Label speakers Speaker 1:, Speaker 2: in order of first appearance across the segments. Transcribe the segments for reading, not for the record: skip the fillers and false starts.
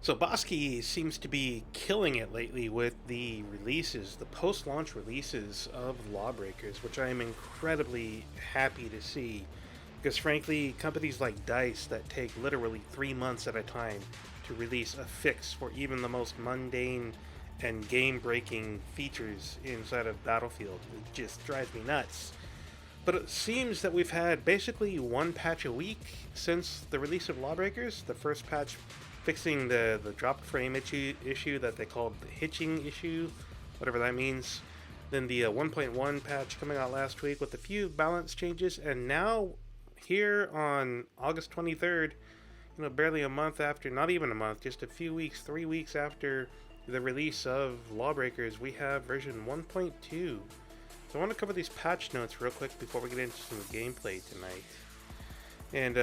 Speaker 1: So BossKey seems to be killing it lately with the releases, the post-launch releases of LawBreakers, which I am incredibly happy to see. Because frankly, companies like DICE that take literally 3 months at a time to release a fix for even the most mundane and game-breaking features inside of Battlefield, it just drives me nuts. But it seems that we've had basically one patch a week since the release of Lawbreakers. The first patch fixing the drop frame issue that they called the hitching issue, whatever that means. Then the 1.1 patch coming out last week with a few balance changes, and now here on August 23rd, barely a month after, not even a month, just a few weeks, 3 weeks after the release of Lawbreakers, we have version 1.2. So I want to cover these patch notes real quick before we get into some gameplay tonight. And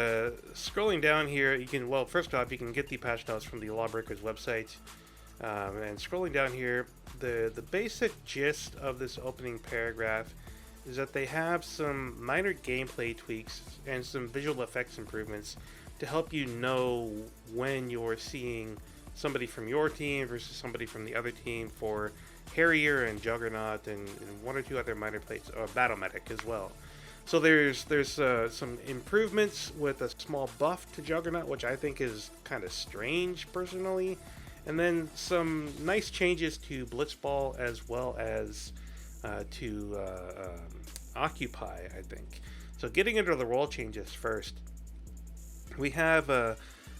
Speaker 1: scrolling down here, you can, well, first off, you can get the patch notes from the LawBreakers website. And scrolling down here, the basic gist of this opening paragraph is that they have some minor gameplay tweaks and some visual effects improvements to help you know when you're seeing somebody from your team versus somebody from the other team for Harrier and Juggernaut and one or two other minor plates, or Battle Medic as well. So there's some improvements with a small buff to Juggernaut, which I think is kind of strange personally, and then some nice changes to Blitzball as well as to Occupy, I think. So getting into the role changes first, we have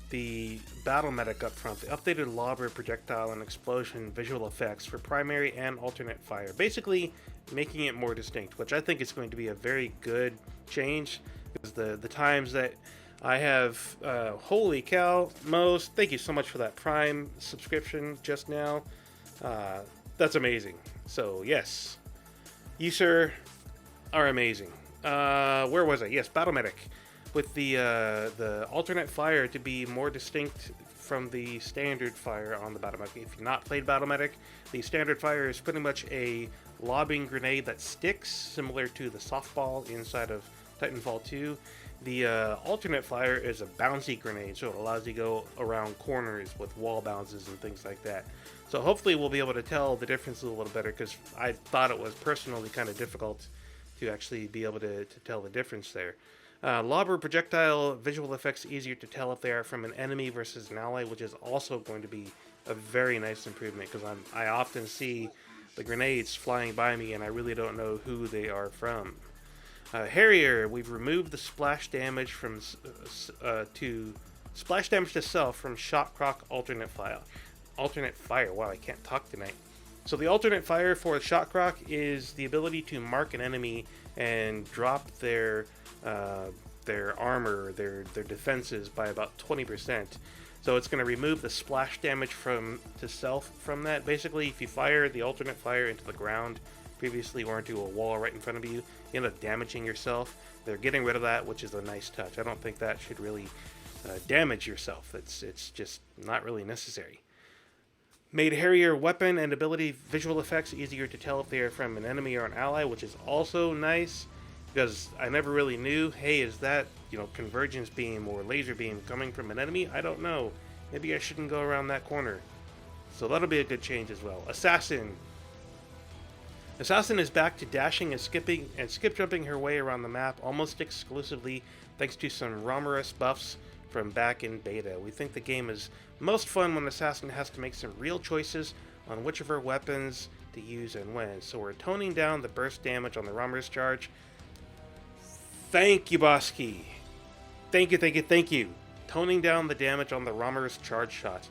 Speaker 1: the Battle Medic up front, the updated lobber, projectile, and explosion visual effects for primary and alternate fire, basically making it more distinct, which I think is going to be a very good change, because the times that I have, holy cow, Mose, thank you so much for that Prime subscription just now. That's amazing. So yes, you sir are amazing. Where was I? Yes, Battle Medic, with the alternate fire to be more distinct from the standard fire on the Battle Medic. If you've not played Battle Medic, the standard fire is pretty much a lobbing grenade that sticks, similar to the softball inside of Titanfall 2. The alternate fire is a bouncy grenade, so it allows you to go around corners with wall bounces and things like that. So hopefully we'll be able to tell the difference a little better, because I thought it was personally kind of difficult to actually be able to tell the difference there. Lobber projectile visual effects easier to tell if they are from an enemy versus an ally, which is also going to be a very nice improvement, because I often see the grenades flying by me and I really don't know who they are from. Harrier, we've removed the splash damage from to splash damage to self from shot croc alternate fire. Wow, I can't talk tonight. So the alternate fire for shot croc is the ability to mark an enemy and drop their armor, their defenses by about 20%. So it's going to remove the splash damage to self from that. Basically, if you fire the alternate fire into the ground previously or into a wall right in front of you, you end up damaging yourself. They're getting rid of that, which is a nice touch. I don't think that should really damage yourself. It's just not really necessary. Made Harrier weapon and ability visual effects easier to tell if they are from an enemy or an ally, which is also nice, because I never really knew, hey, is that, convergence beam or laser beam coming from an enemy? I don't know. Maybe I shouldn't go around that corner. So that'll be a good change as well. Assassin is back to dashing and skip jumping her way around the map almost exclusively thanks to some Romulus buffs from back in beta. We think the game is most fun when Assassin has to make some real choices on which of her weapons to use and when. So we're toning down the burst damage on the Romulus charge. Thank you, BossKey. Thank you. Toning down the damage on the Romulus charge shot.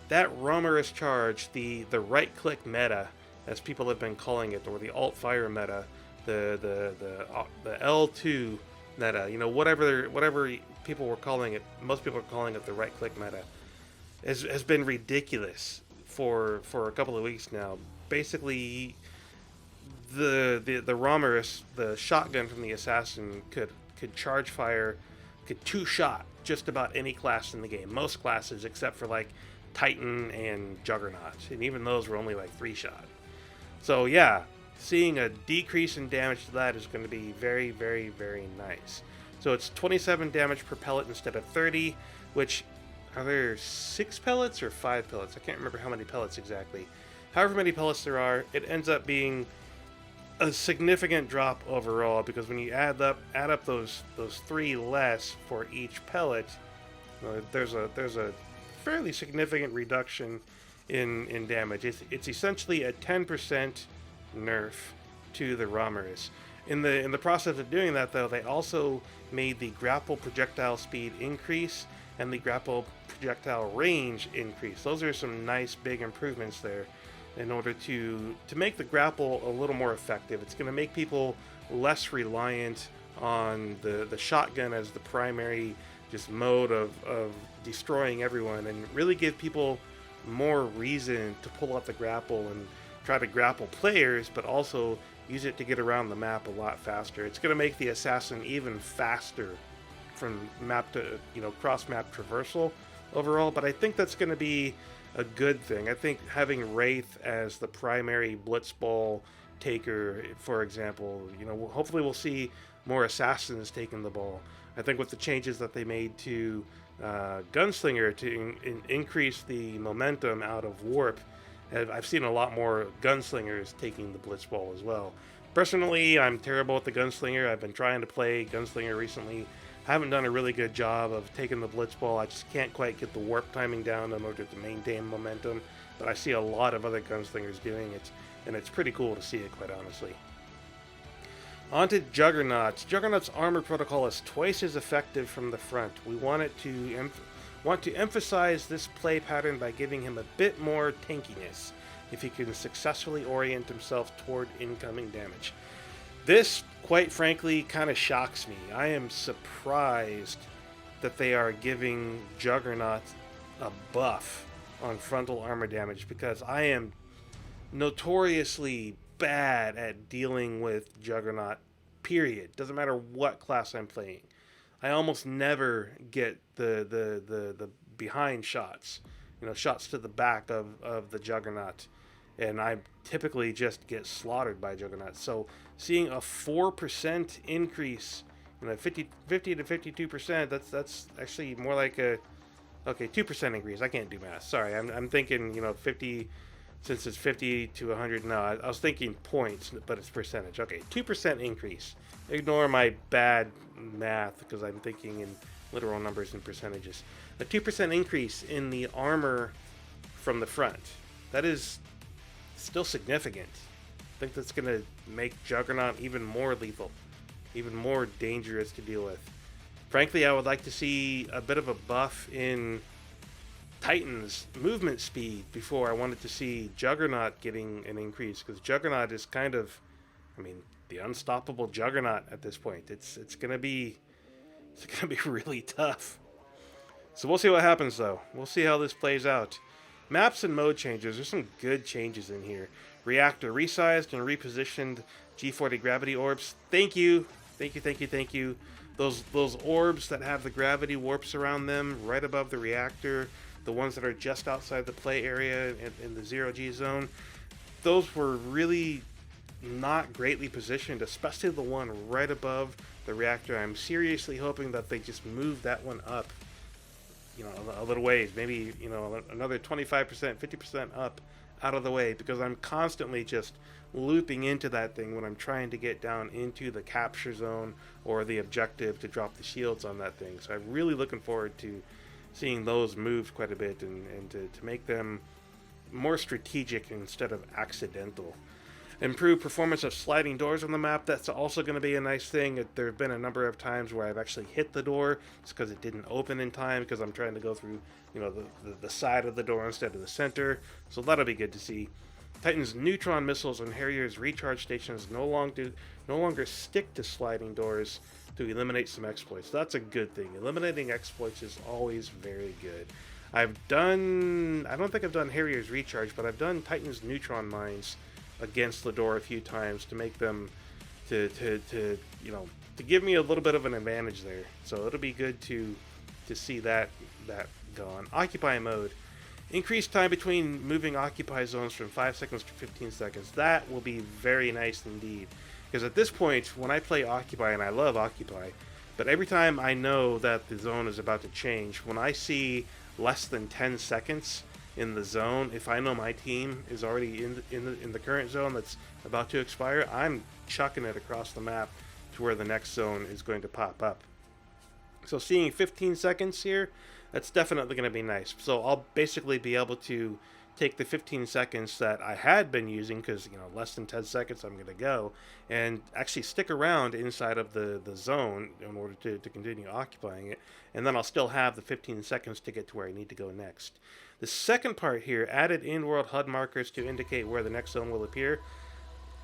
Speaker 1: That Romulus charge, the right-click meta, as people have been calling it, or the alt-fire meta, the L2 meta, whatever people were calling it, most people are calling it the right-click meta, has been ridiculous for a couple of weeks now. Basically, the Romulus, the shotgun from the Assassin, could charge fire, could two-shot just about any class in the game. Most classes, except for like Titan and Juggernaut, and even those were only like 3-shot. So yeah, seeing a decrease in damage to that is going to be very, very, very nice. So it's 27 damage per pellet instead of 30, which Are there 6 pellets or 5 pellets? I can't remember how many pellets exactly. However many pellets there are, it ends up being a significant drop overall, because when you add up those 3 less for each pellet, there's a fairly significant reduction in damage. It's essentially a 10% nerf to the Romerus. In the process of doing that, though, they also made the grapple projectile speed increase and the grapple projectile range increase. Those are some nice big improvements there in order to make the grapple a little more effective. It's going to make people less reliant on the shotgun as the primary just mode of destroying everyone, and really give people more reason to pull out the grapple and try to grapple players, but also use it to get around the map a lot faster. It's going to make the assassin even faster from map to, cross map traversal overall, but I think that's going to be a good thing. I think having Wraith as the primary blitzball taker, for example, hopefully we'll see more assassins taking the ball. I think with the changes that they made to Gunslinger to increase the momentum out of Warp, I've seen a lot more Gunslingers taking the blitzball as well. Personally, I'm terrible at the Gunslinger. I've been trying to play Gunslinger recently. Haven't done a really good job of taking the blitzball. I just can't quite get the warp timing down in order to maintain momentum. But I see a lot of other Gunslingers doing it, and it's pretty cool to see it, quite honestly. On to Juggernaut. Juggernaut's armor protocol is twice as effective from the front. We want to emphasize this play pattern by giving him a bit more tankiness if he can successfully orient himself toward incoming damage. This, quite frankly, kind of shocks me. I am surprised that they are giving Juggernaut a buff on frontal armor damage, because I am notoriously bad at dealing with Juggernaut, period. Doesn't matter what class I'm playing. I almost never get the behind shots, shots to the back of the Juggernaut, and I typically just get slaughtered by Juggernaut. So seeing a 4% increase, 50 to 52%, that's actually more like a 2% increase. I can't do math. Sorry, I'm thinking 50. Since it's 50 to 100, no, I was thinking points, but it's percentage. Okay, 2% increase. Ignore my bad math, because I'm thinking in literal numbers and percentages. A 2% increase in the armor from the front. That is still significant. I think that's going to make Juggernaut even more lethal, even more dangerous to deal with. Frankly, I would like to see a bit of a buff in Titan's movement speed before I wanted to see Juggernaut getting an increase, because Juggernaut is kind of, the unstoppable Juggernaut at this point. It's gonna be really tough. So we'll see what happens, though. We'll see how this plays out. Maps and mode changes. There's some good changes in here. Reactor resized and repositioned G40 gravity orbs. Thank you. Those orbs that have the gravity warps around them right above the reactor, the ones that are just outside the play area in the 0G zone, those were really not greatly positioned, especially the one right above the reactor. I'm seriously hoping that they just move that one up, a little ways, maybe, another 25%, 50% up out of the way, because I'm constantly just looping into that thing when I'm trying to get down into the capture zone or the objective to drop the shields on that thing. So I'm really looking forward to seeing those moved quite a bit, and to make them more strategic instead of accidental. Improved performance of sliding doors on the map. That's also going to be a nice thing. There have been a number of times where I've actually hit the door just because it didn't open in time, because I'm trying to go through the side of the door instead of the center. So that'll be good to see. Titan's neutron missiles and Harrier's recharge stations no longer stick to sliding doors to eliminate some exploits. That's a good thing. Eliminating exploits is always very good. I don't think I've done Harrier's recharge, but I've done Titan's neutron mines against the door a few times to make them to give me a little bit of an advantage there. So it'll be good to see that go on. Occupy mode. Increased time between moving occupy zones from 5 seconds to 15 seconds. That will be very nice indeed. Because at this point, when I play Occupy, and I love Occupy, but every time I know that the zone is about to change, when I see less than 10 seconds in the zone, if I know my team is already in the current zone that's about to expire, I'm chucking it across the map to where the next zone is going to pop up. So seeing 15 seconds here, that's definitely going to be nice. So I'll basically be able to take the 15 seconds that I had been using, because less than 10 seconds I'm going to go, and actually stick around inside of the zone in order to continue occupying it, and then I'll still have the 15 seconds to get to where I need to go next. The second part here, added in-world HUD markers to indicate where the next zone will appear.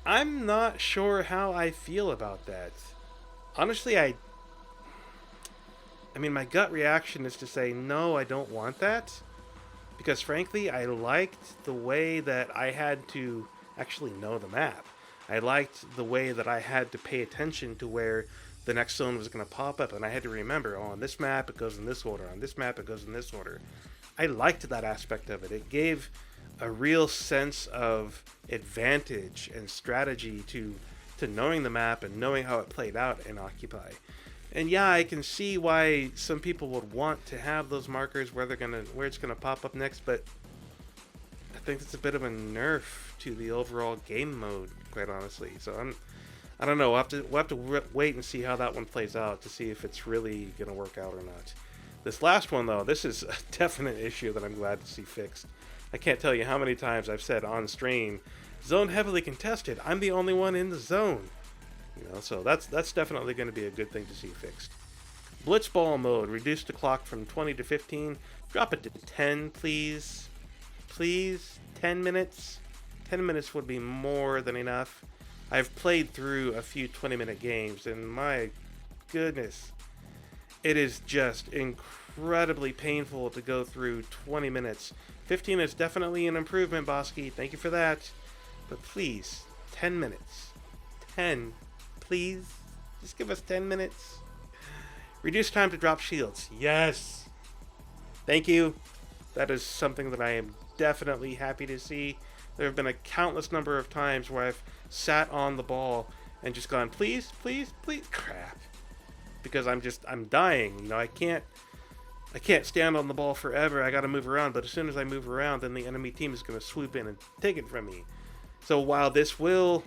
Speaker 1: I'm not sure how I feel about that. Honestly, I mean, my gut reaction is to say, no, I don't want that. Because frankly, I liked the way that I had to actually know the map. I liked the way that I had to pay attention to where the next zone was going to pop up. And I had to remember, oh, on this map it goes in this order. On this map it goes in this order. I liked that aspect of it. It gave a real sense of advantage and strategy to knowing the map and knowing how it played out in Occupy. And yeah, I can see why some people would want to have those markers where it's gonna pop up next, but I think it's a bit of a nerf to the overall game mode, quite honestly. So I don't know. We'll have to wait and see how that one plays out to see if it's really gonna work out or not. This last one though, this is a definite issue that I'm glad to see fixed. I can't tell you how many times I've said on stream, zone heavily contested. I'm the only one in the zone. So that's definitely going to be a good thing to see fixed. Blitzball mode, reduce the clock from 20 to 15. Drop it to 10, please. Please, 10 minutes. 10 minutes would be more than enough. I've played through a few 20-minute games, and my goodness, it is just incredibly painful to go through 20 minutes. 15 is definitely an improvement, BossKey. Thank you for that. But please, 10 minutes. 10. Please, just give us 10 minutes. Reduce time to drop shields. Yes. Thank you. That is something that I am definitely happy to see. There have been a countless number of times where I've sat on the ball and just gone, please, please, please, crap. Because I'm dying. I can't stand on the ball forever. I got to move around. But as soon as I move around, then the enemy team is going to swoop in and take it from me. So while this will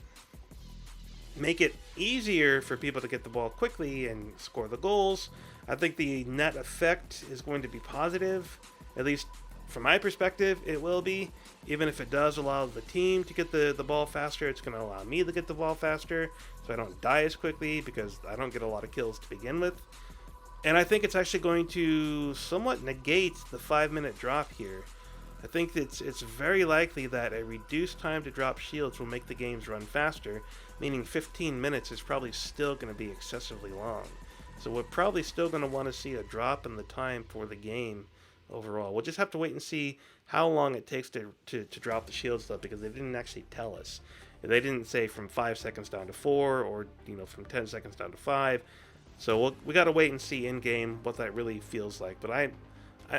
Speaker 1: make it easier for people to get the ball quickly and score the goals, I think the net effect is going to be positive. At least from my perspective, it will be. Even if it does allow the team to get the ball faster, it's going to allow me to get the ball faster so I don't die as quickly, because I don't get a lot of kills to begin with. And I think it's actually going to somewhat negate the 5-minute drop here. I think it's very likely that a reduced time to drop shields will make the games run faster, meaning 15 minutes is probably still going to be excessively long. So we're probably still going to want to see a drop in the time for the game overall. We'll just have to wait and see how long it takes to drop the shields, though, because they didn't actually tell us. They didn't say from 5 seconds down to 4, or from 10 seconds down to 5. So we got to wait and see in game what that really feels like. But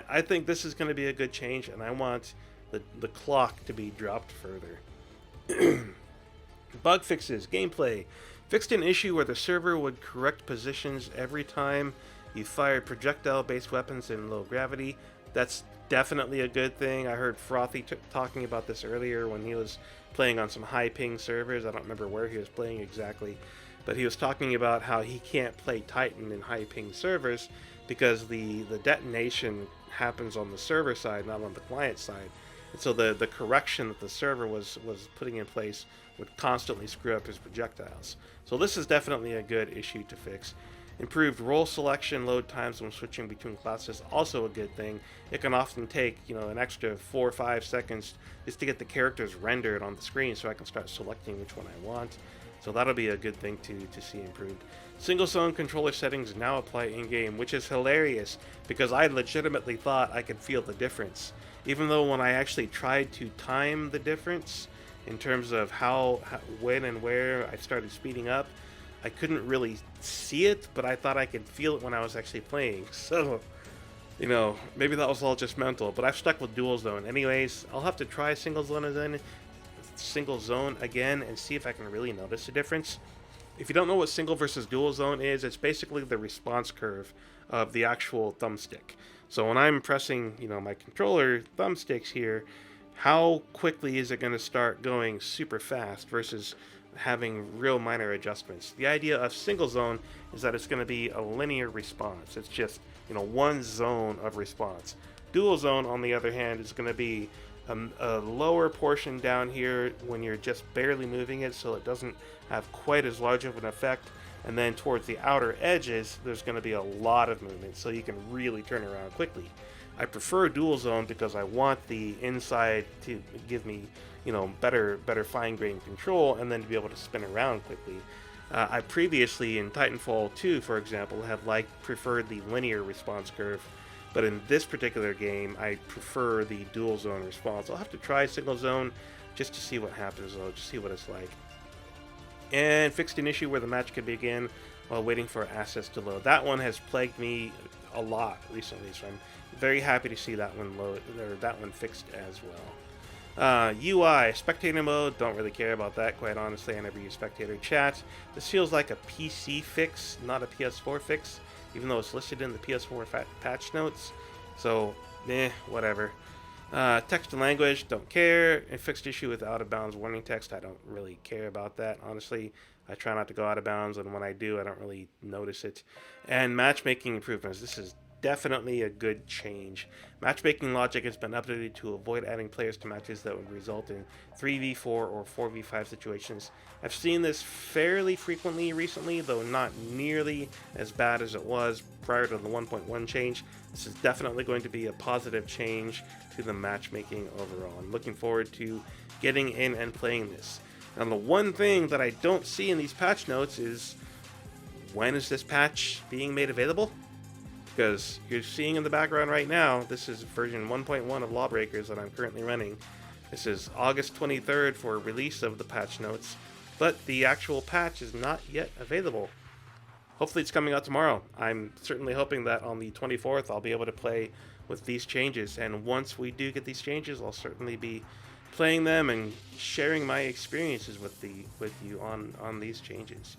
Speaker 1: I think this is going to be a good change, and I want the clock to be dropped further. Bug fixes, gameplay. Fixed an issue where the server would correct positions every time you fired projectile-based weapons in low gravity. That's definitely a good thing. I heard Frothy talking about this earlier when he was playing on some high-ping servers. I don't remember where he was playing exactly, but he was talking about how he can't play Titan in high-ping servers because the detonation happens on the server side, not on the client side. And so the correction that the server was putting in place would constantly screw up his projectiles. So this is definitely a good issue to fix. Improved role selection load times when switching between classes, also a good thing. It can often take, an extra 4 or 5 seconds just to get the characters rendered on the screen so I can start selecting which one I want. So that'll be a good thing to see improved. Single zone controller settings now apply in-game, which is hilarious because I legitimately thought I could feel the difference. Even though when I actually tried to time the difference in terms of how when and where I started speeding up, I couldn't really see it, but I thought I could feel it when I was actually playing. So, maybe that was all just mental, but I've stuck with dual zone. Anyways, I'll have to try single zone again and see if I can really notice a difference. If you don't know what single versus dual zone is, it's basically the response curve of the actual thumbstick. So when I'm pressing, my controller thumbsticks here, how quickly is it going to start going super fast versus having real minor adjustments? The idea of single zone is that it's going to be a linear response. It's just, one zone of response. Dual zone, on the other hand, is going to be a lower portion down here when you're just barely moving it, so it doesn't have quite as large of an effect. And then towards the outer edges, there's going to be a lot of movement, so you can really turn around quickly. I prefer dual zone because I want the inside to give me, better fine-grained control, and then to be able to spin around quickly. I previously, in Titanfall 2, for example, have preferred the linear response curve, but in this particular game, I prefer the dual zone response. I'll have to try single zone just to see what happens, though, just see what it's like. And fixed an issue where the match could begin while waiting for assets to load. That one has plagued me a lot recently, so I'm very happy to see that one load, or that one fixed as well. UI, spectator mode, don't really care about that, quite honestly. I never use spectator chat. This feels like a PC fix, not a PS4 fix, even though it's listed in the PS4 patch notes. So, whatever. Text to language, don't care. A fixed issue with out of bounds warning text, I don't really care about that, honestly. I try not to go out of bounds, and when I do, I don't really notice it. And matchmaking improvements, this is definitely a good change. Matchmaking logic has been updated to avoid adding players to matches that would result in 3v4 or 4v5 situations. I've seen this fairly frequently recently, though not nearly as bad as it was prior to the 1.1 change. This is definitely going to be a positive change to the matchmaking overall. I'm looking forward to getting in and playing this. Now, the one thing that I don't see in these patch notes is, when is this patch being made available? Because you're seeing in the background right now, this is version 1.1 of LawBreakers that I'm currently running. This is August 23rd for release of the patch notes, but the actual patch is not yet available. Hopefully it's coming out tomorrow. I'm certainly hoping that on the 24th I'll be able to play with these changes, and once we do get these changes, I'll certainly be playing them and sharing my experiences with you on these changes.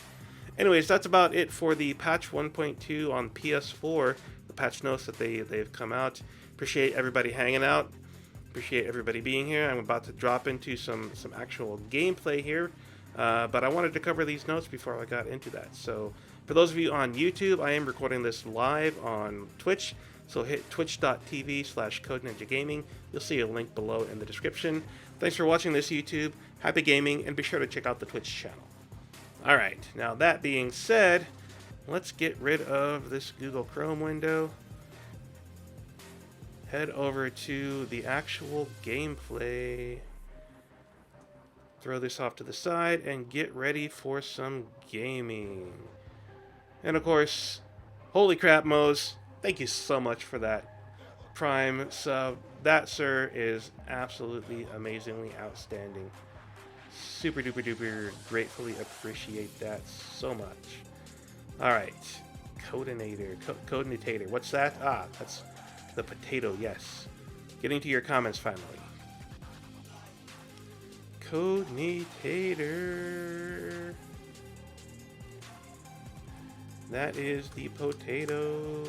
Speaker 1: Anyways, that's about it for the patch 1.2 on PS4, the patch notes that they've come out. Appreciate everybody hanging out. Appreciate everybody being here. I'm about to drop into some actual gameplay here, but I wanted to cover these notes before I got into that. So for those of you on YouTube, I am recording this live on Twitch, so hit twitch.tv/CodeNinjaGaming. You'll see a link below in the description. Thanks for watching this, YouTube. Happy gaming, and be sure to check out the Twitch channel. Alright, now that being said, let's get rid of this Google Chrome window. Head over to the actual gameplay. Throw this off to the side and get ready for some gaming. And of course, holy crap, Mose, thank you so much for that Prime sub. That, sir, is absolutely amazingly outstanding. Super duper duper gratefully appreciate that so much. Alright, Codenator. What's that? Ah, that's the potato, yes. Getting to your comments finally. Codenator. That is the potato.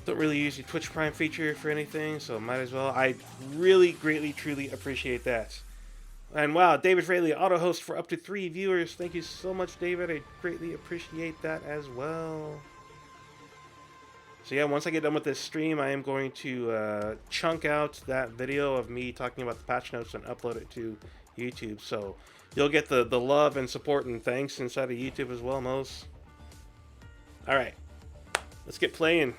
Speaker 1: Don't really use the Twitch Prime feature for anything, so might as well. I really, greatly, truly appreciate that. And wow, David Fraley, auto host for up to 3 viewers. Thank you so much, David. I greatly appreciate that as well. So yeah, once I get done with this stream, I am going to chunk out that video of me talking about the patch notes and upload it to YouTube. So you'll get the love and support and thanks inside of YouTube as well, Mose. Alright, let's get playing.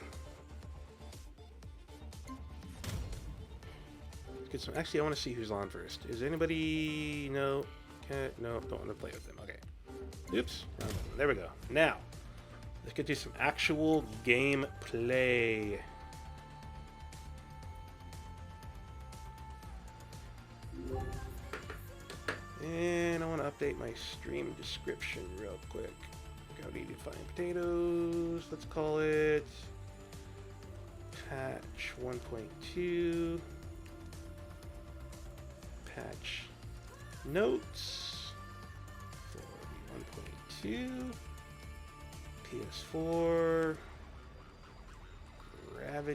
Speaker 1: Get some. Actually, I want to see who's on first. Is anybody? No. No, don't want to play with them. Okay. Oops. There we go. Now, let's get to some actual game play. And I want to update my stream description real quick. Go need to find potatoes. Let's call it Patch 1.2. Patch notes for v1.2, PS4,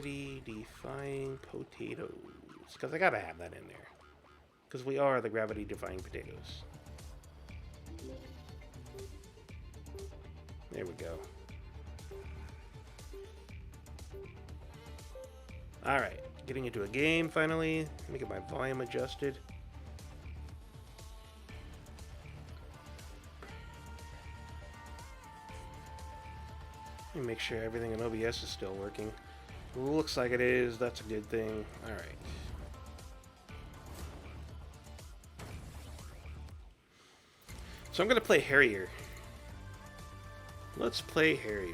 Speaker 1: gravity-defying potatoes. Because I gotta have that in there. Because we are the gravity-defying potatoes. There we go. Alright, getting into a game finally. Let me get my volume adjusted. Let me make sure everything in OBS is still working. Looks like it is. That's a good thing. Alright. So I'm going to play Harrier. Let's play Harrier.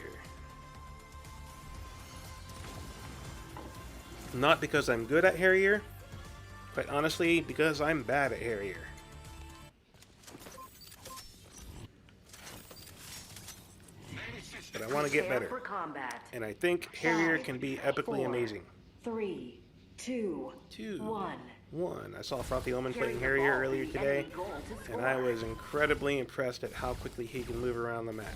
Speaker 1: Not because I'm good at Harrier, but honestly because I'm bad at Harrier. But I want to get better. And I think Harrier can be epically amazing.
Speaker 2: 3, 2, 1.
Speaker 1: I saw Frothy Omen playing Harrier earlier today, and I was incredibly impressed at how quickly he can move around the map.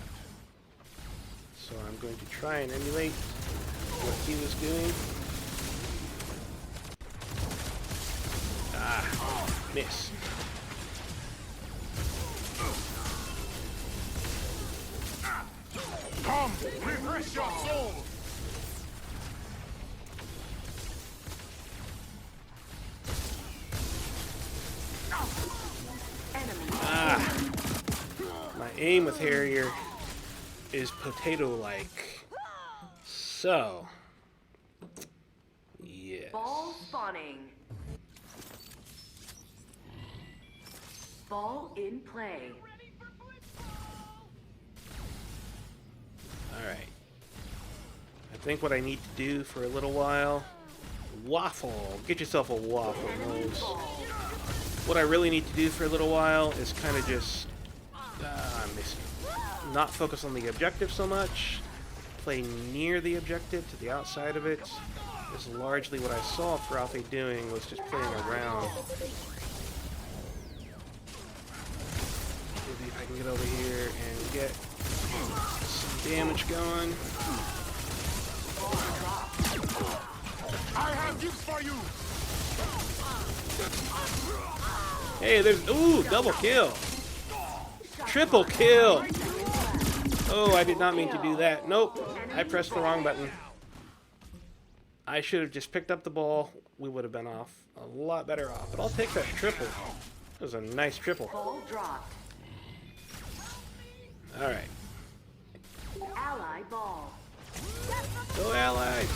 Speaker 1: So I'm going to try and emulate what he was doing. Ah, miss.
Speaker 3: Come, refresh your soul.
Speaker 1: Ah, my aim with Harrier is potato-like. So, yes.
Speaker 2: Ball spawning. Ball in play.
Speaker 1: Alright. I think what I need to do for a little while... Waffle! Get yourself a waffle, Rose. What I really need to do for a little while is kind of just... not focus on the objective so much. Play near the objective, to the outside of it. Is largely what I saw Frothy doing, was just playing around. Maybe if I can get over here and get some damage going.
Speaker 3: I have use for you.
Speaker 1: Hey, there's... Ooh, double kill. Triple kill. Oh, I did not mean to do that. Nope. I pressed the wrong button. I should have just picked up the ball. We would have been off. A lot better off. But I'll take that triple. That was a nice triple.
Speaker 2: Ball dropped.
Speaker 1: Alright.
Speaker 2: Ally ball.
Speaker 1: Go Allies.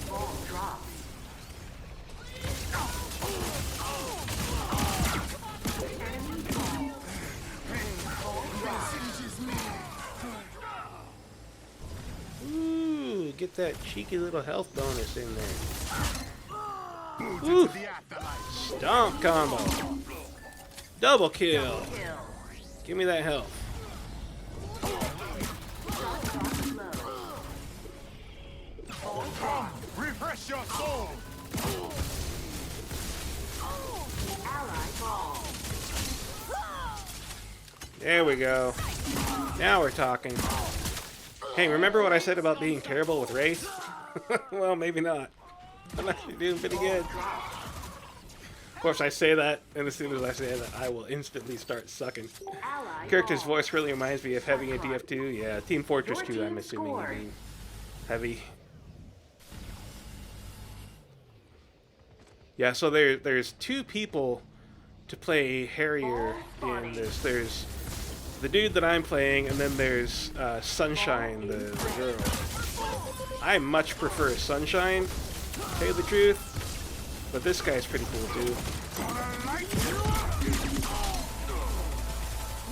Speaker 2: Ball dropped. Enemy ball. Ball dropped.
Speaker 1: Ooh, get that cheeky little health bonus in there. Ooh. Stomp combo. Double kill. Give me that health.
Speaker 3: Come, refresh your soul.
Speaker 2: Ally ball.
Speaker 1: There we go. Now we're talking. Hey, remember what I said about being terrible with Wraith? Well, maybe not. I'm actually doing pretty good. Of course, I say that, and as soon as I say that, I will instantly start sucking. Character's voice really reminds me of Heavy in TF2. Yeah, Team Fortress 2, I'm assuming you mean. Heavy. Yeah, so there's two people to play Harrier in this. There's the dude that I'm playing, and then there's Sunshine, the girl. I much prefer Sunshine, to tell you the truth. But this guy's pretty cool too.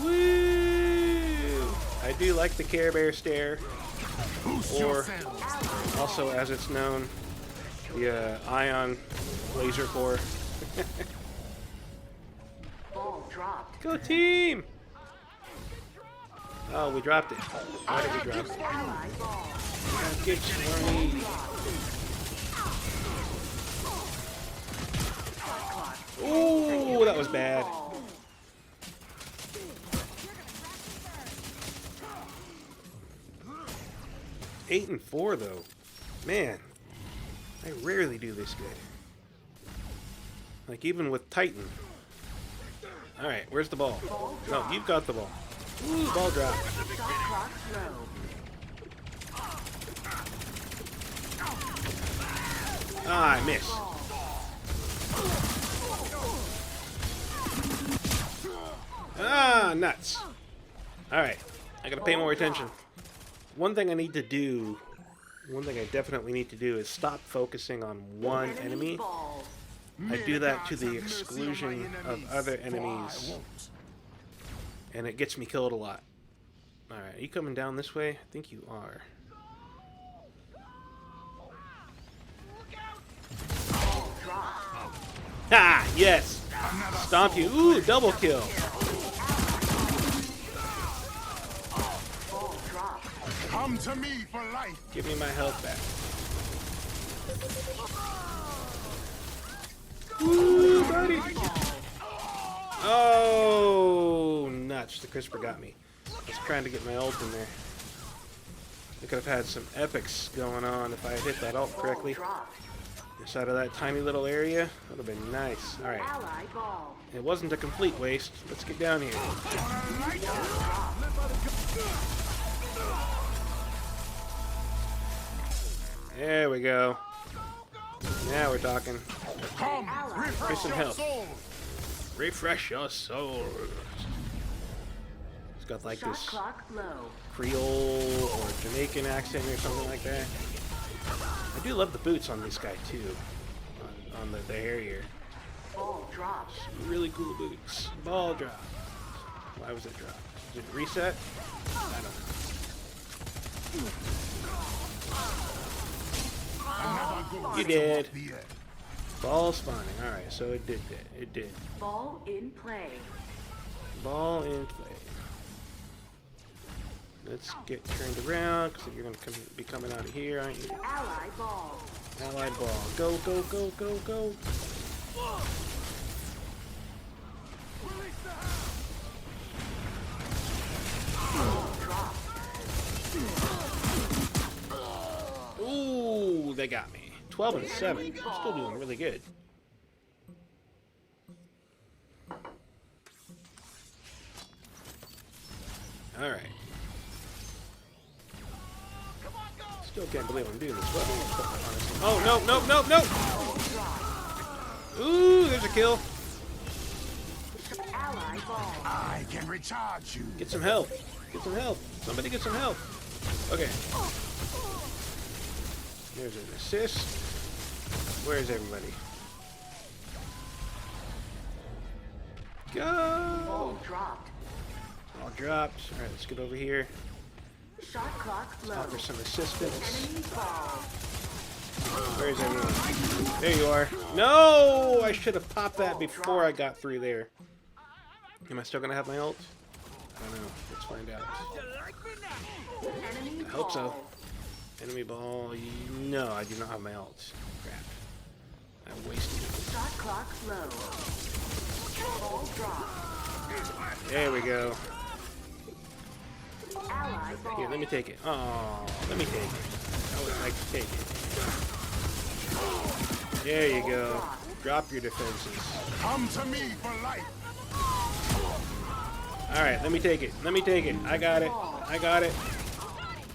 Speaker 1: Woo! I do like the Care Bear stare, or also as it's known, the Ion laser core.
Speaker 2: Ball dropped.
Speaker 1: Go team! Oh, we dropped it. Why did we drop it?
Speaker 2: Ally ball.
Speaker 1: Get Swarmy. Ooh, that was bad. 8 and 4 though. Man, I rarely do this good. Like even with Titan. All right, where's the ball? No, you've got the ball. Ooh, ball drop.
Speaker 2: Shot clock low.
Speaker 1: Ah, I missed. Ah, nuts. Alright, I gotta pay more attention. One thing I need to do, one thing I definitely need to do is stop focusing on one enemy.
Speaker 2: Ball.
Speaker 1: I do that to the exclusion of other enemies, and it gets me killed a lot. Alright, are you coming down this way? I think you are.
Speaker 2: Ball drop.
Speaker 1: Ha! Yes! Stomp you. Ooh, double kill.
Speaker 2: Ball drop.
Speaker 3: Come to me for life.
Speaker 1: Give me my health back. Ooh, buddy! Oh, nuts. The CRISPR got me. I was trying to get my ult in there. I could have had some epics going on if I had hit that ult correctly.
Speaker 2: Drop.
Speaker 1: Inside of that tiny little area. That would have been nice. Alright.
Speaker 2: Ally ball.
Speaker 1: It wasn't a complete waste. Let's get down here. There we go. Now we're talking.
Speaker 3: Come, refresh
Speaker 1: some
Speaker 3: your
Speaker 1: health.
Speaker 3: soul.
Speaker 1: Refresh your soul. It's got like
Speaker 2: Shot
Speaker 1: this
Speaker 2: clock low.
Speaker 1: Creole or Jamaican accent or something like that. I do love the boots on this guy too. On the Harrier.
Speaker 2: Ball drop.
Speaker 1: Really cool boots. Ball drop. Why was it drop? Did it reset? I don't know. You did. Ball spawning. Alright, so it did that. It did.
Speaker 2: Ball in play.
Speaker 1: Ball in play. Let's get turned around, because you're going to be coming out of here, aren't you?
Speaker 2: Ally ball.
Speaker 1: Allied ball. Go, go, go, go, go.
Speaker 2: Drop.
Speaker 1: Ooh, they got me. 12 and 7. Still doing really good. Alright. Still can't believe I'm doing this well. Oh, no, no, no, no! Ooh, there's a kill.
Speaker 2: Ally ball.
Speaker 3: I can recharge you.
Speaker 1: Get some help. Get some help. Somebody get some help. Okay. There's an assist. Where's everybody? Go!
Speaker 2: Ball dropped.
Speaker 1: All dropped. Alright, let's get over here.
Speaker 2: Shot clock low.
Speaker 1: Offer some assistance.
Speaker 2: Enemy ball.
Speaker 1: Where's everyone? There you are. No! I should have popped that before I got through there. Am I still gonna have my ult? I don't know. Let's find out.
Speaker 2: Enemy
Speaker 1: I hope so.
Speaker 2: ball.
Speaker 1: Enemy ball. No, I do not have my ult. Crap. I wasted it.
Speaker 2: Shot clock low. Ball drop.
Speaker 3: There we go.
Speaker 2: Ally ball.
Speaker 1: Here, let me take it. Oh, let me take it. I would like to take it. There you go. Drop your defenses.
Speaker 3: Come to me for life.
Speaker 1: Alright, let me take it. Let me take it. I got it. I got it.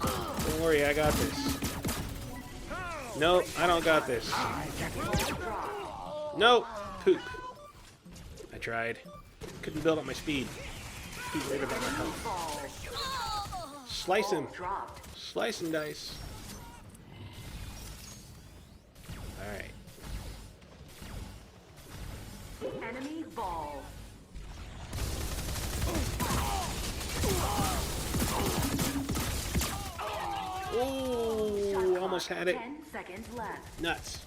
Speaker 1: Don't worry, I got this. Nope, I don't got this. Nope. Poop. I tried. Couldn't build up my speed. Too worried about my health. Slice him.
Speaker 2: Dropped.
Speaker 1: Slice and dice. Alright.
Speaker 2: Enemy ball.
Speaker 1: Oh, almost had it.
Speaker 2: 10 seconds left.
Speaker 1: Nuts.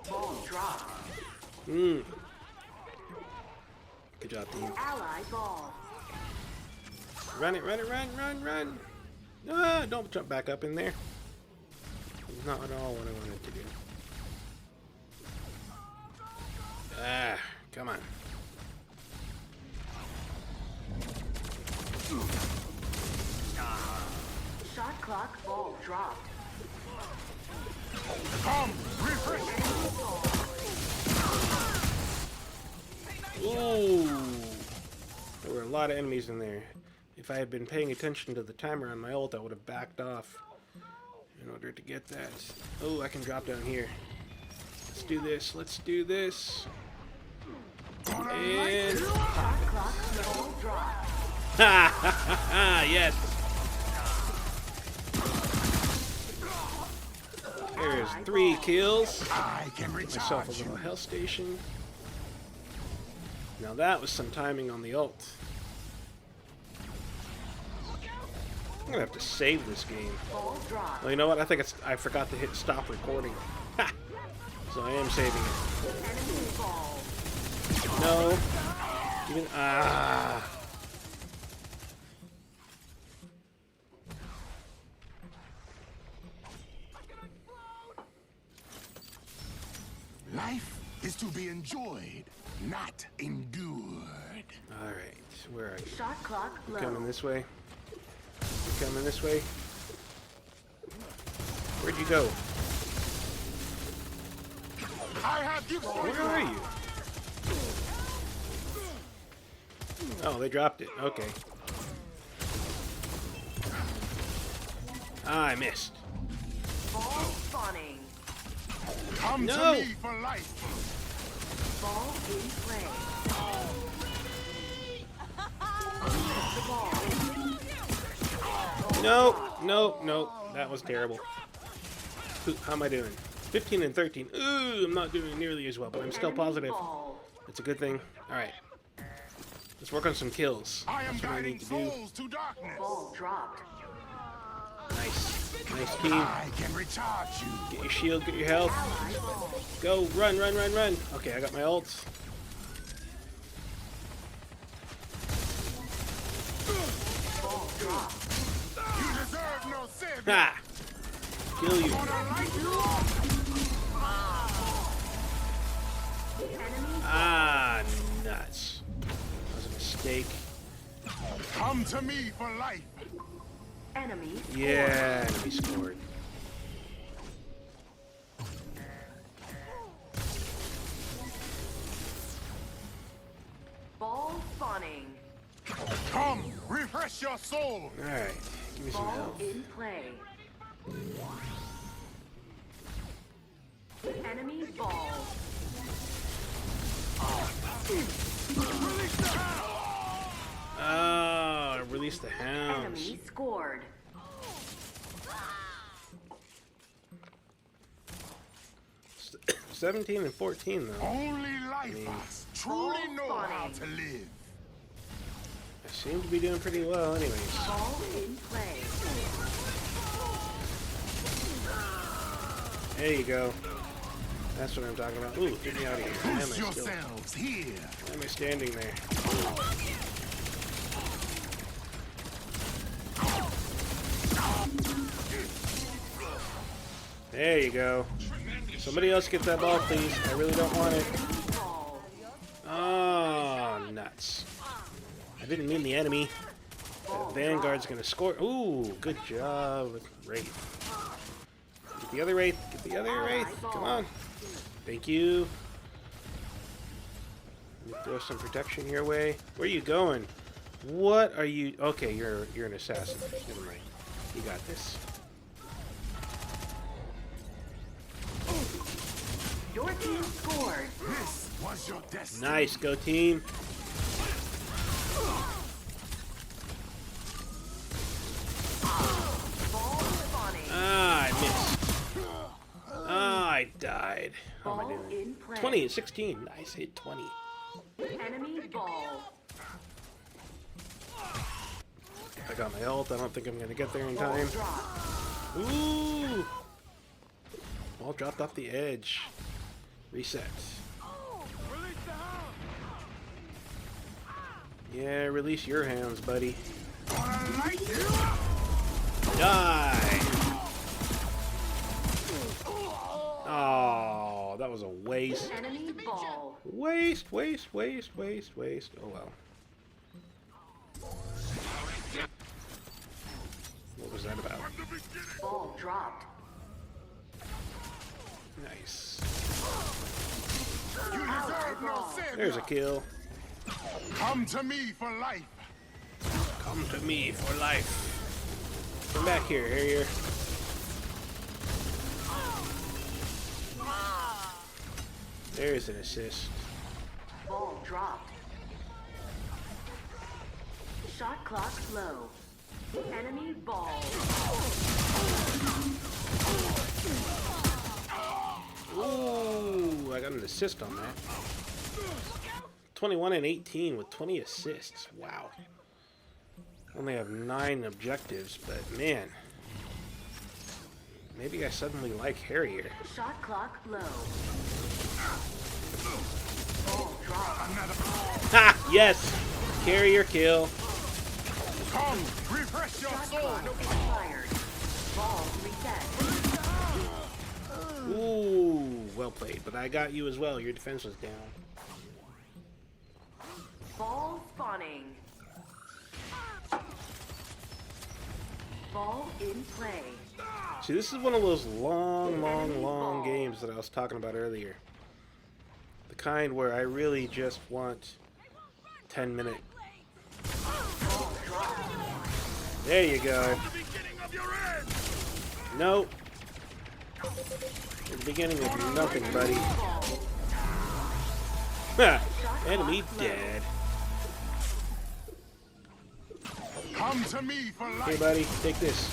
Speaker 2: Ball dropped.
Speaker 1: Mmm. Good job, team.
Speaker 2: Ally ball.
Speaker 1: Run it, run it, run, run, run. Ah, don't jump back up in there. Not at all what I wanted to do. Ah, come on.
Speaker 2: Shot clock Ball dropped.
Speaker 3: Come, refresh.
Speaker 1: Ooh. There were a lot of enemies in there. If I had been paying attention to the timer on my ult, I would have backed off in order to get that. Oh, I can drop down here. Let's do this. Let's do this. And
Speaker 2: Shot clock ball dropped.
Speaker 1: ha ha ha ha! Yes. There's 3 kills.
Speaker 3: I can
Speaker 1: Myself a
Speaker 3: recharge
Speaker 1: little
Speaker 3: you.
Speaker 1: health station. Now that was some timing on the ult. I'm gonna have to save this game.
Speaker 2: Ball dropped.
Speaker 1: Well, you know what? I think I forgot to hit stop recording. Ha! So I am saving it.
Speaker 2: Enemy ball.
Speaker 1: No. Even
Speaker 3: Life is to be enjoyed, not endured.
Speaker 1: All right. Where are you?
Speaker 2: Shot clock
Speaker 1: You
Speaker 2: low.
Speaker 1: coming this way? You coming this way? Where'd you go?
Speaker 3: I have gifts for
Speaker 1: Where
Speaker 3: you.
Speaker 1: are you? Oh, they dropped it. Okay. Ah, I missed.
Speaker 2: Ball spawning.
Speaker 3: Come
Speaker 1: No.
Speaker 3: to me for life.
Speaker 2: Ball in play. The ball.
Speaker 1: Nope, nope, nope. That was terrible. How am I doing? 15 and 13. Ooh, I'm not doing nearly as well, but I'm still
Speaker 2: Enemy
Speaker 1: positive.
Speaker 2: ball.
Speaker 1: It's a good thing. All right. Let's work on some kills.
Speaker 3: I am
Speaker 1: That's what I
Speaker 3: guiding
Speaker 1: need to do.
Speaker 3: souls to darkness.
Speaker 2: Ball dropped.
Speaker 1: Nice. Nice team.
Speaker 3: I can recharge you.
Speaker 1: Get your shield, get your health.
Speaker 2: Ally ball.
Speaker 1: Go, run, run, run, run. Okay, I got my ults.
Speaker 2: Ball dropped.
Speaker 3: You deserve no savior.
Speaker 1: Ha! Kill you.
Speaker 3: Gonna light you up.
Speaker 2: Enemy
Speaker 1: Ah, nuts. That was a mistake.
Speaker 3: Come to me for life.
Speaker 2: enemy.
Speaker 1: Yeah, enemy scored.
Speaker 2: Ball spawning.
Speaker 3: Come, refresh your soul.
Speaker 1: Alright, give me some
Speaker 2: Ball
Speaker 1: health.
Speaker 2: in play. Enemy ball.
Speaker 1: Oh, release the hounds.
Speaker 2: Enemy scored.
Speaker 1: S- 17 and 14 though.
Speaker 3: Only lifers truly know how to live.
Speaker 1: I seem to be doing pretty well anyways.
Speaker 2: Ball in play.
Speaker 1: There you go. That's what I'm talking about. Ooh, get me out of here. Why am I
Speaker 3: Boost
Speaker 1: still-
Speaker 3: yourselves here.
Speaker 1: why am I standing there? There you go. Somebody else get that ball, please. I really don't want it.
Speaker 2: Ball.
Speaker 1: Oh, nuts. I didn't mean the enemy. The Vanguard's gonna score. Ooh, good job, Wraith. Get the other Wraith. Get the other Wraith. Come on. Thank you. Let me throw some protection your way. Where are you going? What are you? Okay, you're an assassin. Never mind. You got this.
Speaker 2: Your team scored.
Speaker 3: This was your destiny.
Speaker 1: Nice, go team.
Speaker 2: Ball spawning.
Speaker 1: Ah, I missed. Ah, I died. How am I
Speaker 2: Ball
Speaker 1: doing?
Speaker 2: in play.
Speaker 1: 20 and 16. Nice, hit 20.
Speaker 2: Enemy ball.
Speaker 1: I got my ult. I don't think I'm gonna get there in
Speaker 2: Ball
Speaker 1: time.
Speaker 2: dropped.
Speaker 1: Ooh! Ball dropped off the edge. Reset. Yeah, release your hands, buddy.
Speaker 3: Gonna light you up.
Speaker 1: Die! Oh, that was a waste.
Speaker 2: Enemy ball.
Speaker 1: Waste, waste, waste, waste, waste. Oh well. What was that about?
Speaker 2: Ball dropped.
Speaker 1: Nice.
Speaker 3: You deserve no savior.
Speaker 1: There's a kill.
Speaker 3: Come to me for life.
Speaker 1: Come to me for life. Come back here, Harrier. There's an assist.
Speaker 2: Ball dropped. Shot clock low. Enemy ball.
Speaker 1: Ooh, I got an assist on that. 21 and 18 with 20 assists. Wow. Only have 9 objectives, but man. Maybe I suddenly like Harrier.
Speaker 2: Shot clock low. Ball dropped.
Speaker 1: Ha! Yes! Harrier kill.
Speaker 3: Come, refresh your
Speaker 2: Shot
Speaker 3: soul.
Speaker 2: clock expired. Ball reset.
Speaker 1: Ooh, well played. But I got you as well. Your defense was down.
Speaker 2: Ball spawning. Ball in play.
Speaker 1: See, this is one of those long games that I was talking about earlier. The kind where I really just want 10-minute. There you go. Nope. The beginning of nothing, buddy. Ha! Enemy dead.
Speaker 3: Come to me for life.
Speaker 1: Hey, buddy, take this.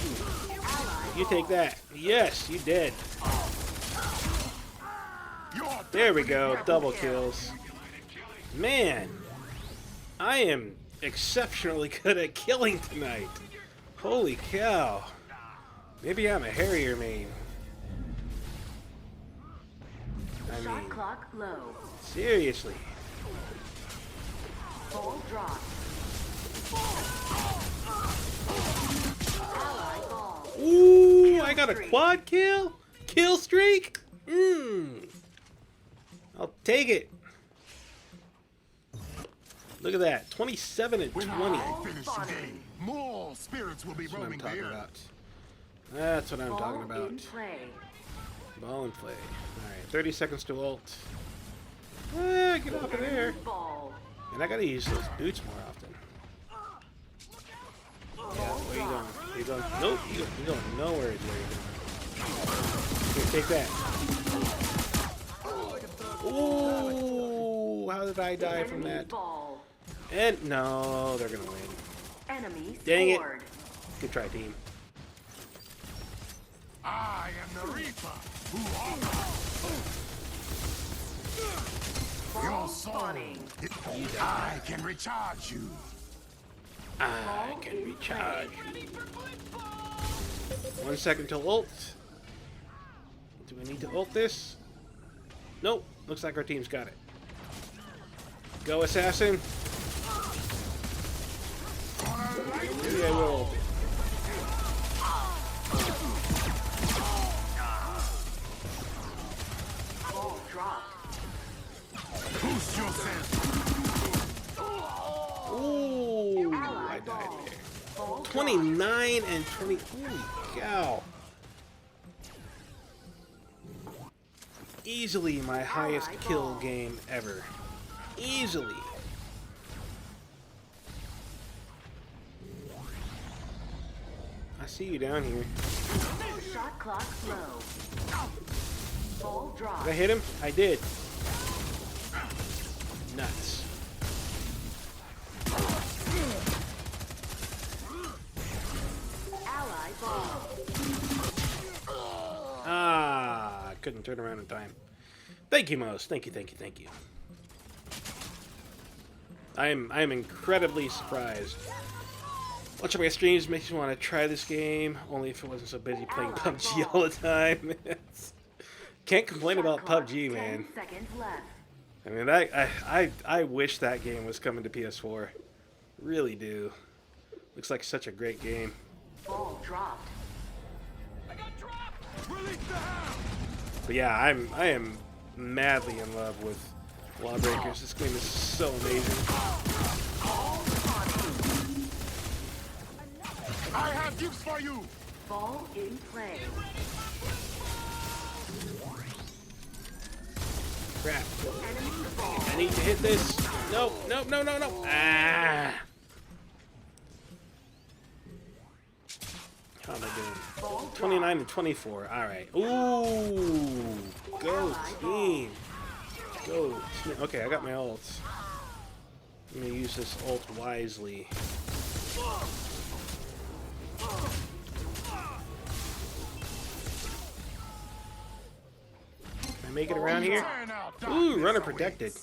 Speaker 1: You take that. Yes, you did. There we go. Double kills. Man, I am exceptionally good at killing tonight. Holy cow. Maybe I'm a Harrier main. I
Speaker 2: Shot
Speaker 1: mean,
Speaker 2: clock low.
Speaker 1: seriously.
Speaker 2: Ball dropped. Ally ball.
Speaker 1: Ooh, I got a quad kill? Kill streak? I'll take it. Look at that. 27 and 20.
Speaker 3: When I finish the game, more spirits will be
Speaker 1: That's what I'm
Speaker 3: roaming
Speaker 1: talking
Speaker 3: the earth.
Speaker 1: about. That's what I'm talking
Speaker 2: Ball
Speaker 1: about.
Speaker 2: in play.
Speaker 1: Ball and play. Alright, 30 seconds to ult. Get off of there.
Speaker 2: Ball.
Speaker 1: And I gotta use those boots more often. Yeah, where you going? Where you going? Nope, you're going nowhere is where you're going. Here, take that. Ooh, how did I die from
Speaker 2: Enemy
Speaker 1: that?
Speaker 2: ball.
Speaker 1: And no, they're gonna win.
Speaker 2: Enemy
Speaker 1: Dang it.
Speaker 2: scored.
Speaker 1: Good try, team.
Speaker 3: I am the Reaper who offers. Your
Speaker 2: Ball
Speaker 3: soul.
Speaker 2: spawning.
Speaker 3: I can recharge you.
Speaker 1: I can recharge. 1 second till ult. Do we need to ult this? Nope. Looks like our team's got it. Go, assassin. Maybe I will ult it.
Speaker 2: Ball dropped.
Speaker 3: Boost yourself.
Speaker 1: Ooh, I died there.
Speaker 2: Ball
Speaker 1: 29 and 20. Holy cow. Easily my highest kill game ever. Easily. I see you down here.
Speaker 2: Shot clock low. Ball dropped.
Speaker 1: Did I hit him? I did. Nuts.
Speaker 2: Ally ball.
Speaker 1: Ah, I couldn't turn around in time. Thank you, Most. Thank you, thank you, thank you. I am incredibly surprised. Watching my streams makes me want to try this game, only if it wasn't so busy playing PUBG all the time. Can't complain about PUBG, man.
Speaker 2: 10 seconds left.
Speaker 1: I mean, I wish that game was coming to PS4. Really do. Looks like such a great game.
Speaker 2: Ball dropped.
Speaker 1: But yeah, I am madly in love with LawBreakers. This game is so amazing.
Speaker 3: I have gifts for you.
Speaker 2: Ball in play.
Speaker 1: Crap.
Speaker 2: Enemy ball.
Speaker 1: I need to hit this. No, no, no, no, no. Ah. How am I doing?
Speaker 2: Ball
Speaker 1: 29 to 24. All right. Ooh. Go team. Go. Okay, I got my ults. I'm gonna use this ult wisely. Can I make it around here? Ooh, runner protected.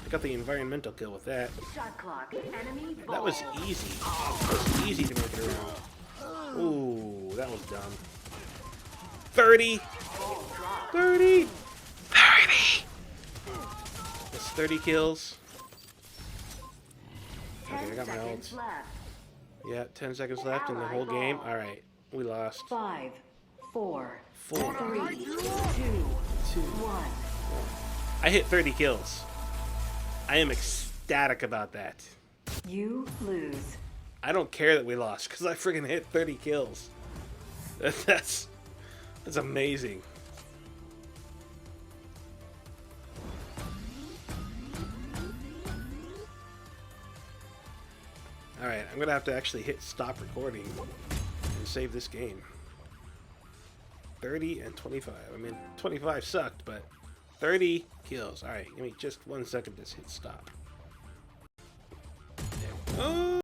Speaker 1: I got the environmental kill with that.
Speaker 2: Shot clock. Enemy ball.
Speaker 1: That was easy. It was easy to make it around. Ooh, that was dumb. 30. 30. 30. That's 30 kills. Okay, I got my ult. Yeah, 10 seconds left in the whole game. All right, we lost.
Speaker 2: 5, 4,
Speaker 1: 4,
Speaker 2: 3, 2, 1.
Speaker 1: I hit 30 kills. I am ecstatic about that.
Speaker 2: You lose.
Speaker 1: I don't care that we lost because I friggin' hit 30 kills. That's amazing. Alright, I'm gonna have to actually hit stop recording and save this game. 30 and 25. I mean, 25 sucked, but 30 kills. Alright, give me just 1 second to hit stop. There we go.